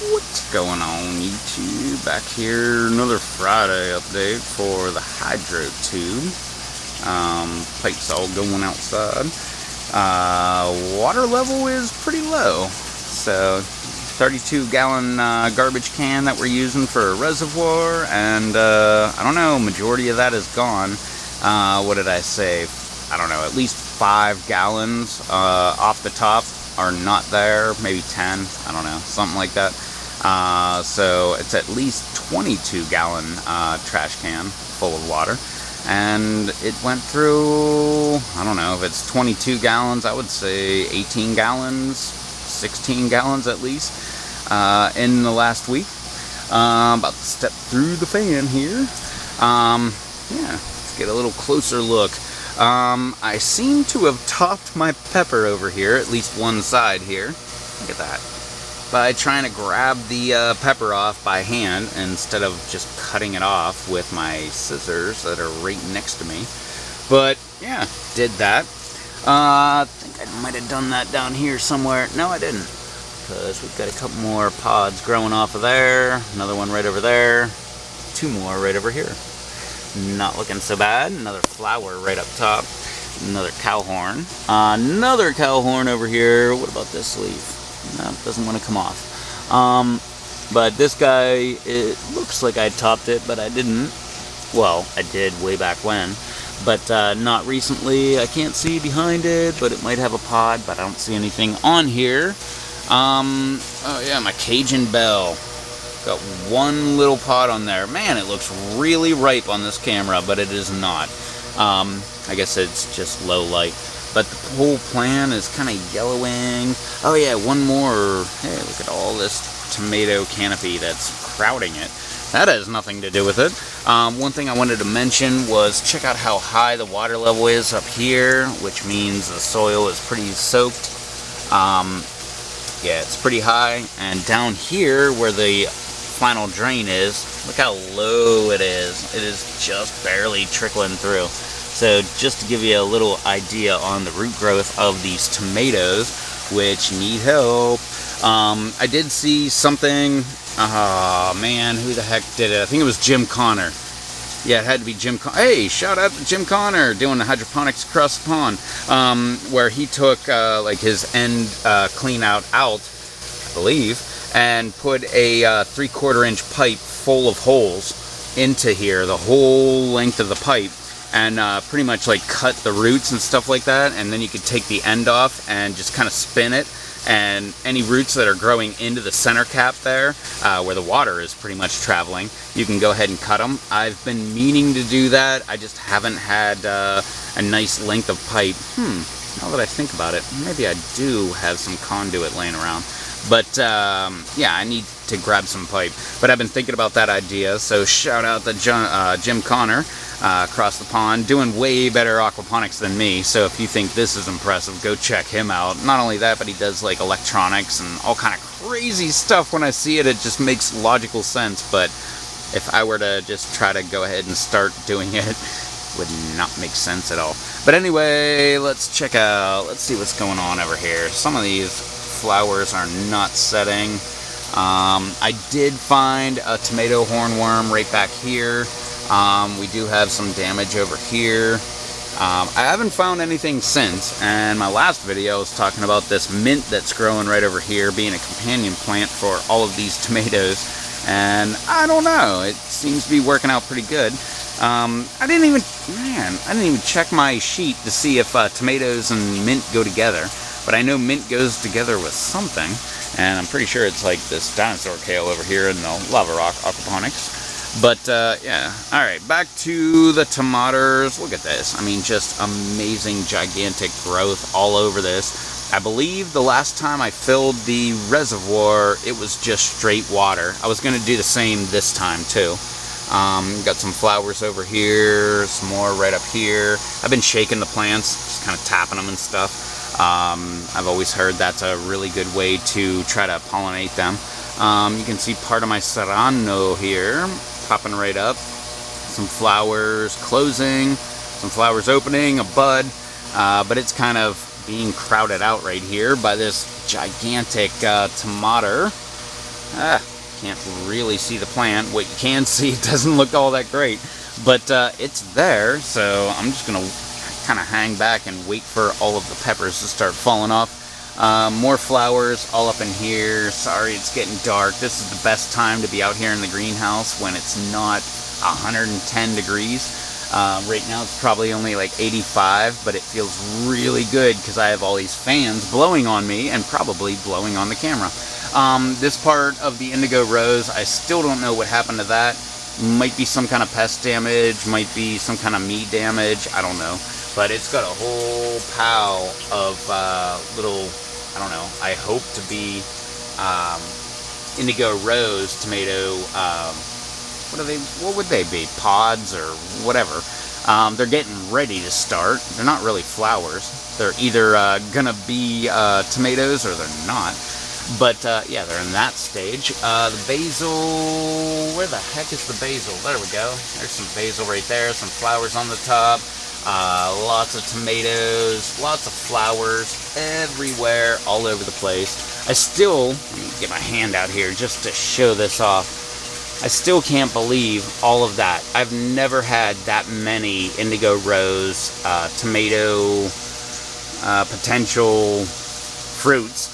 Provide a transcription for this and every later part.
What's going on, YouTube? Back here, another Friday update for the hydro tube. Pipes all going outside. Water level is pretty low. So, 32-gallon garbage can that we're using for a reservoir, and I don't know, majority of that is gone. What did I say? I don't know, at least 5 gallons off the top are not there, maybe 10, I don't know, something like that. So it's at least 22-gallon trash can full of water, and it went through, I don't know, if it's 22 gallons, I would say 18 gallons, 16 gallons at least in the last week. About to step through the fan here. Yeah, let's get a little closer look. I seem to have topped my pepper over here, at least one side here. Look at that. By trying to grab the pepper off by hand instead of just cutting it off with my scissors that are right next to me. But yeah, did that. I think I might have done that down here somewhere. No, I didn't, because we've got a couple more pods growing off of there. Another one right over there. 2 more right over here. Not looking so bad. Another flower right up top. Another cow horn. Another cow horn over here. What about this leaf? No, it doesn't want to come off. But this guy, it looks like I topped it, but I didn't. Well, I did way back when, but not recently. I can't see behind it, but it might have a pod, but I don't see anything on here. Oh yeah, my Cajun Bell. Got one little pod on there. Man, it looks really ripe on this camera, but it is not. I guess it's just low light. But the whole plant is kind of yellowing. Oh yeah, one more. Hey, look at all this tomato canopy that's crowding it. That has nothing to do with it. One thing I wanted to mention was check out how high the water level is up here, which means the soil is pretty soaked. Yeah, it's pretty high. And down here where the final drain is, look how low it is. It is just barely trickling through. So just to give you a little idea on the root growth of these tomatoes, which need help. I did see something, oh man, who the heck did it? I think it was Jim Connor. Yeah, it had to be Jim Connor. Hey, shout out to Jim Connor doing the hydroponics across the pond, where he took like his end clean out, I believe, and put a 3/4 inch pipe full of holes into here, the whole length of the pipe. And pretty much like cut the roots and stuff like that, and then you could take the end off and just kind of spin it, and any roots that are growing into the center cap there, where the water is pretty much traveling, you can go ahead and cut them. I've been meaning to do that, I just haven't had a nice length of pipe. Now that I think about it, maybe I do have some conduit laying around. But yeah, I need to grab some pipe. But I've been thinking about that idea, so shout out to Jim Connor across the pond, doing way better aquaponics than me. So if you think this is impressive, go check him out. Not only that, but he does like electronics and all kind of crazy stuff. When I see it, it just makes logical sense. But if I were to just try to go ahead and start doing it, would not make sense at all. But anyway, let's see what's going on over here. Some of these flowers are not setting. I did find a tomato hornworm right back here. We do have some damage over here. I haven't found anything since, and my last video was talking about this mint that's growing right over here being a companion plant for all of these tomatoes, and I don't know, it seems to be working out pretty good. I didn't even check my sheet to see if tomatoes and mint go together, but I know mint goes together with something, and I'm pretty sure it's like this dinosaur kale over here in the lava rock aquaponics. But yeah, alright, back to the tomatoes. Look at this. I mean, just amazing, gigantic growth all over this. I believe the last time I filled the reservoir, it was just straight water. I was going to do the same this time too. Got some flowers over here, some more right up here. I've been shaking the plants, just kind of tapping them and stuff. I've always heard that's a really good way to try to pollinate them. You can see part of my serrano here, popping right up. Some flowers closing, some flowers opening, a bud, but it's kind of being crowded out right here by this gigantic tomato. Can't really see the plant. What you can see, it doesn't look all that great, but it's there. So I'm just gonna kind of hang back and wait for all of the peppers to start falling off. More flowers all up in here. Sorry, it's getting dark. This is the best time to be out here in the greenhouse when it's not 110 degrees. Right now it's probably only like 85, but it feels really good because I have all these fans blowing on me and probably blowing on the camera. This part of the Indigo Rose, I still don't know what happened to that. Might be some kind of pest damage, might be some kind of meat damage, I don't know. But it's got a whole pile of little, I don't know, I hope to be Indigo Rose tomato, what would they be? Pods or whatever. They're getting ready to start. They're not really flowers. They're either gonna be tomatoes or they're not. But yeah, they're in that stage. The basil, where the heck is the basil? There we go. There's some basil right there, some flowers on the top. Lots of tomatoes, lots of flowers everywhere, all over the place. I still, let me get my hand out here just to show this off. I still can't believe all of that. I've never had that many Indigo Rose tomato potential fruits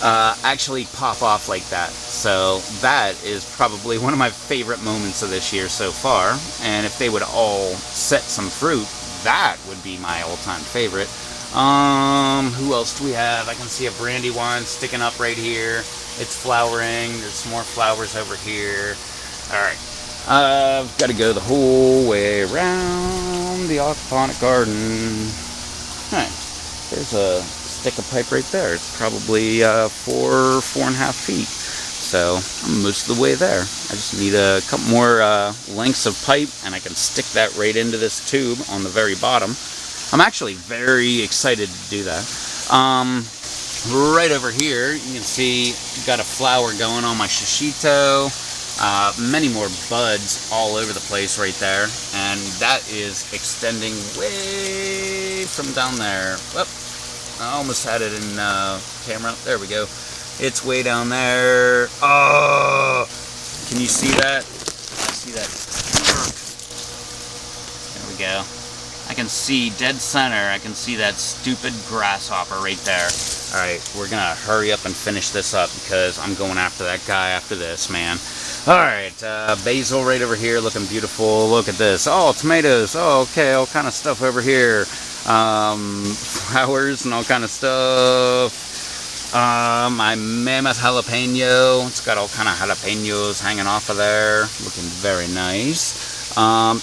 actually pop off like that. So that is probably one of my favorite moments of this year so far. And if they would all set some fruit, that would be my all-time favorite. Who else do we have? I can see a brandy one sticking up right here. It's flowering. There's some more flowers over here. Alright, I've got to go the whole way around the aquaponic garden. Alright, there's a stick of pipe right there. It's probably 4.5 feet. So I'm most of the way there. I just need a couple more lengths of pipe and I can stick that right into this tube on the very bottom. I'm actually very excited to do that. Right over here, you can see got a flower going on my shishito. Many more buds all over the place right there, and that is extending way from down there. Whoop, I almost had it in camera. There we go. It's way down there. Oh, can you see that? I see that. There we go. I can see dead center. I can see that stupid grasshopper right there. All right, we're gonna hurry up and finish this up because I'm going after that guy after this, man. All right, basil right over here, looking beautiful. Look at this. Oh, tomatoes. Oh, okay, all kind of stuff over here. Flowers and all kind of stuff. My mammoth jalapeno. It's got all kind of jalapenos hanging off of there. Looking very nice.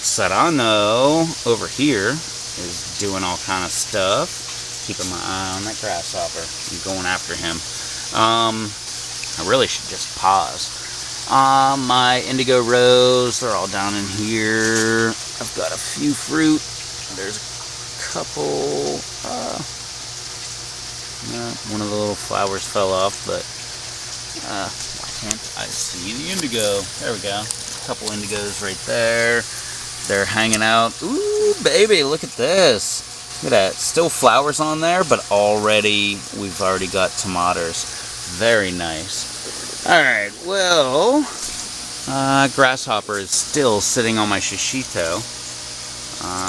Serrano over here is doing all kind of stuff. Keeping my eye on that grasshopper. I'm going after him. I really should just pause. My Indigo Rose, they're all down in here. I've got a few fruit. There's a couple. One of the little flowers fell off, but why can't I see the indigo? There we go. A couple indigos right there. They're hanging out. Ooh, baby, look at this. Look at that. Still flowers on there, but we've already got tomatoes. Very nice. Alright, well, grasshopper is still sitting on my shishito.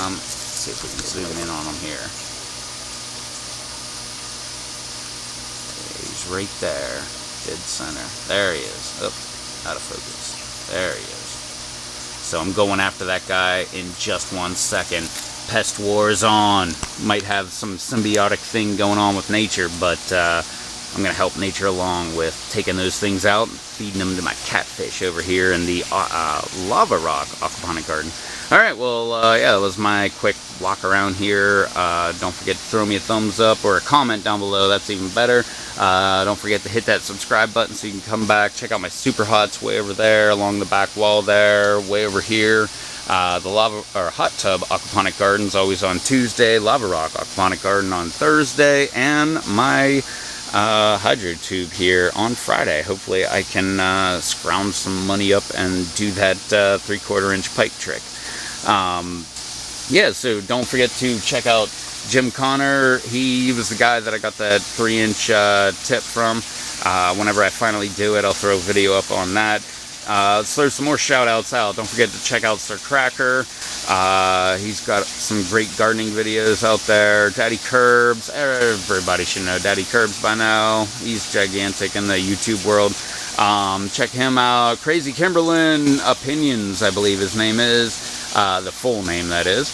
Let's see if we can zoom in on him here. He's right there, dead center. There he is. Oh, out of focus. There he is. So I'm going after that guy in just 1 second. Pest war is on. Might have some symbiotic thing going on with nature, but I'm going to help nature along with taking those things out and feeding them to my catfish over here in the Lava Rock aquaponic garden. Alright, well, yeah, that was my quick walk around here. Don't forget to throw me a thumbs up or a comment down below. That's even better. Don't forget to hit that subscribe button so you can come back. Check out my super hots way over there along the back wall there, way over here. The hot tub aquaponic garden's always on Tuesday. Lava Rock aquaponic garden on Thursday, and my hydro tube here on Friday. Hopefully I can scrounge some money up and do that 3/4 inch pipe trick. Yeah, so don't forget to check out Jim Connor, he was the guy that I got that 3-inch tip from. Whenever I finally do it, I'll throw a video up on that. Let's throw some more shout outs out. Don't forget to check out Sir Cracker. He's got some great gardening videos out there. Daddy Curbs, everybody should know Daddy Curbs by now. He's gigantic in the YouTube world. Check him out. Crazy Kimberlin Opinions, I believe his name is. The full name, that is.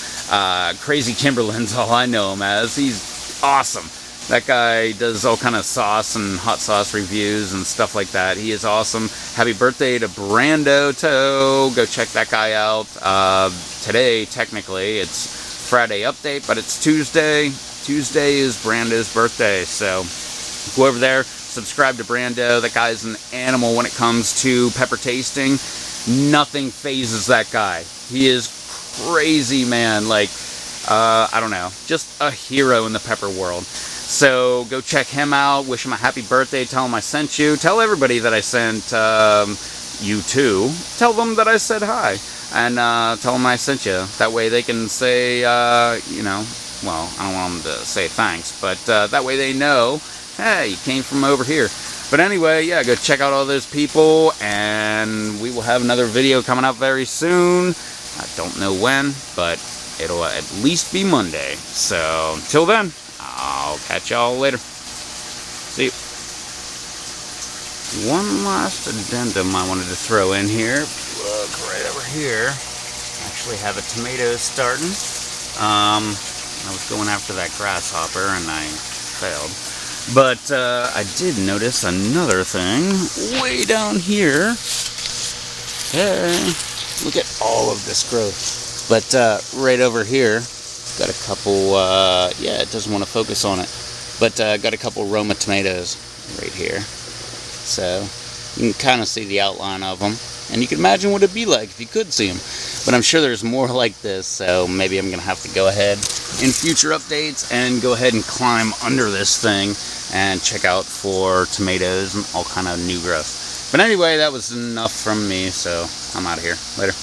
Crazy Kimberlin's all I know him as. He's awesome. That guy does all kind of sauce and hot sauce reviews and stuff like that. He is awesome. Happy birthday to Brando Toe. Go check that guy out. Today, technically, it's Friday update, but it's Tuesday. Tuesday is Brando's birthday, so go over there, subscribe to Brando. That guy's an animal when it comes to pepper tasting. Nothing phases that guy. He is crazy, man. Like, I don't know, just a hero in the pepper world. So go check him out. Wish him a happy birthday. Tell him I sent you. Tell everybody that I sent you too. Tell them that I said hi. And tell them I sent you. That way they can say, you know, well, I don't want them to say thanks, but that way they know, hey, you came from over here. But anyway, yeah, go check out all those people, and we will have another video coming up very soon. I don't know when, but it'll at least be Monday. So, until then, I'll catch y'all later. See you. One last addendum I wanted to throw in here. Look right over here. I actually have a tomato starting. I was going after that grasshopper and I failed. But I did notice another thing way down here. Hey, look at all of this growth. But right over here, got a couple, yeah, it doesn't want to focus on it. But got a couple Roma tomatoes right here. So you can kind of see the outline of them. And you can imagine what it'd be like if you could see them. But I'm sure there's more like this, so maybe I'm going to have to go ahead in future updates and go ahead and climb under this thing and check out for tomatoes and all kind of new growth. But anyway, that was enough from me, so I'm out of here. Later.